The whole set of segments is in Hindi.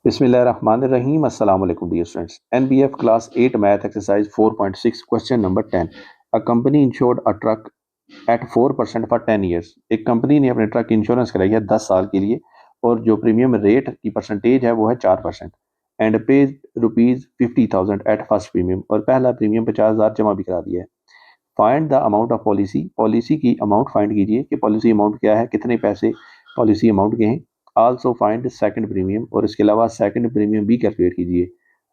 बिस्मिल्लाहिर्रहमानिर्रहीम अस्सलाम वालेकुम dear students. NBF class 8 math exercise 4.6 question number 10। A company insured a truck at 4% for 10 years. एक कंपनी ने अपने ट्रक की इंश्योरेंस कराई है 10 साल के लिए और जो प्रीमियम रेट की परसेंटेज है वो है 4% एंड पे ₹50,000 एट फर्स्ट प्रीमियम, और पहला प्रीमियम 50,000 जमा भी करा दिया है। Find the amount of policy, policy की अमाउंट फाइंड कीजिए कि पॉलिसी अमाउंट क्या है, कितने पैसे पॉलिसी अमाउंट के हैं। आल्सो फाइंड सेकंड प्रीमियम, और इसके अलावा सेकंड प्रीमियम भी कैलकुलेट कीजिए।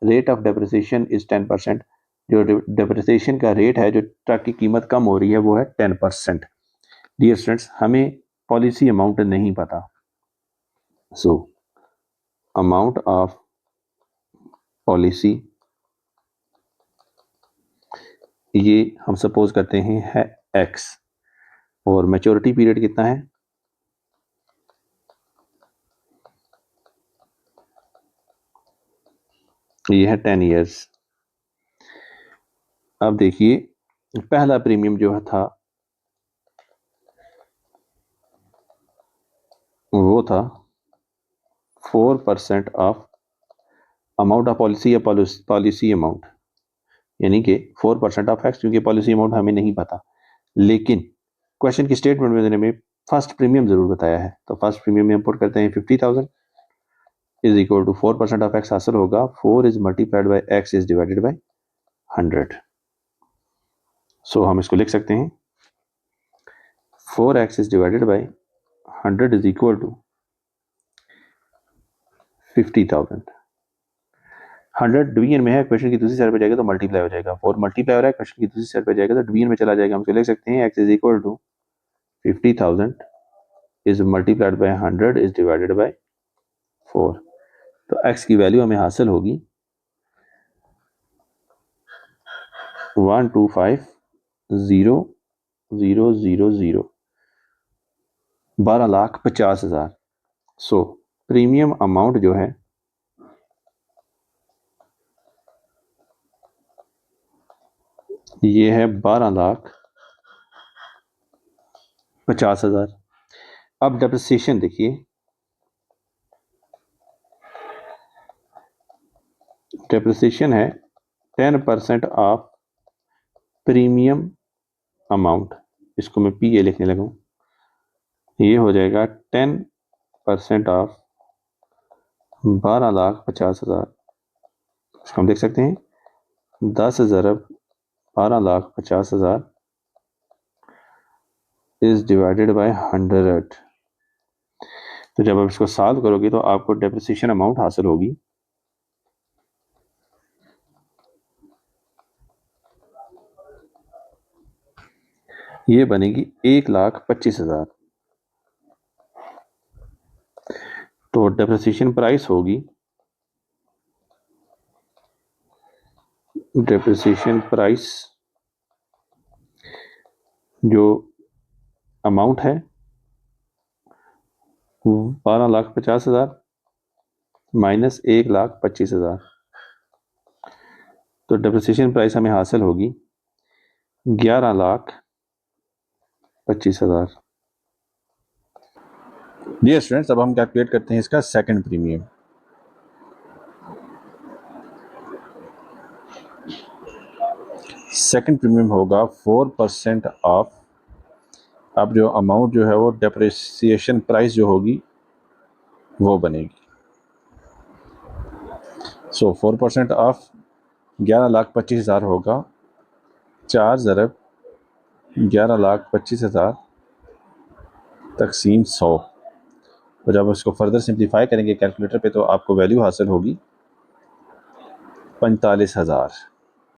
Rate of depreciation is 10%। जो डेप्रिसिएशन का रेट है, जो ट्रक की कीमत कम हो रही है, वो है 10%। डियर स्टूडेंट्स, हमें पॉलिसी अमाउंट नहीं पता, सो अमाउंट ऑफ पॉलिसी ये हम सपोज करते हैं है x, और मैच्योरिटी पीरियड कितना है, ये है 10 ईयर्स। अब देखिए, पहला प्रीमियम जो था वो था 4% ऑफ अमाउंट ऑफ पॉलिसी या पॉलिसी अमाउंट, यानी कि 4% ऑफ एक्स, क्योंकि पॉलिसी अमाउंट हमें नहीं पता। लेकिन क्वेश्चन की स्टेटमेंट में देने में फर्स्ट प्रीमियम जरूर बताया है, तो फर्स्ट प्रीमियम में इंपोर्ट करते हैं 50,000 is equal to 4% of x हासिल होगा। 4 is multiplied by x is divided by 100। सो हम इसको लिख सकते हैं 4x is divided by 100 is equal to 50,000। 100 division में है, क्वेश्चन की दूसरी साइड पे जाएगा तो मल्टीप्लाई हो जाएगा। 4 मल्टीप्लाई हो रहा है, क्वेश्चन की दूसरी साइड पे जाएगा तो डिवीजन में चला जाएगा। हम इसको लिख सकते हैं x is equal to 50,000 is multiplied by 100 is divided by 4। तो x की वैल्यू हमें हासिल होगी 125,000, 12,50,000। सो प्रीमियम अमाउंट जो है ये है 12,50,000। अब डेप्रिसिएशन देखिए, डेप्रिसिएशन है 10% ऑफ प्रीमियम अमाउंट। इसको मैं पी ए लिखने लगा, ये हो जाएगा 10% ऑफ 12,50,000। इसको हम देख सकते हैं 10 ज़रब 12,50,000 इज डिवाइडेड बाय 100। तो जब आप इसको सॉल्व करोगे तो आपको डेप्रिसिएशन अमाउंट हासिल होगी ये बनेगी 1,25,000। तो डेप्रिसिएशन प्राइस होगी, डेप्रिसिएशन प्राइस जो अमाउंट है 12,50,000 माइनस 1,25,000। तो डेप्रिसिएशन प्राइस हमें हासिल होगी 11,25,000। डियर स्टूडेंट्स, अब हम कैलकुलेट करते हैं इसका सेकंड प्रीमियम। सेकंड प्रीमियम होगा 4% ऑफ, अब जो अमाउंट जो है वो डेप्रिसिएशन प्राइस जो होगी वो बनेगी। सो 4% ऑफ 11,25,000 होगा 4 ज़रब 11,25,000 तकसीम 100। तो जब इसको फर्दर सिंप्लीफाई करेंगे कैलकुलेटर पे तो आपको वैल्यू हासिल होगी 45,000।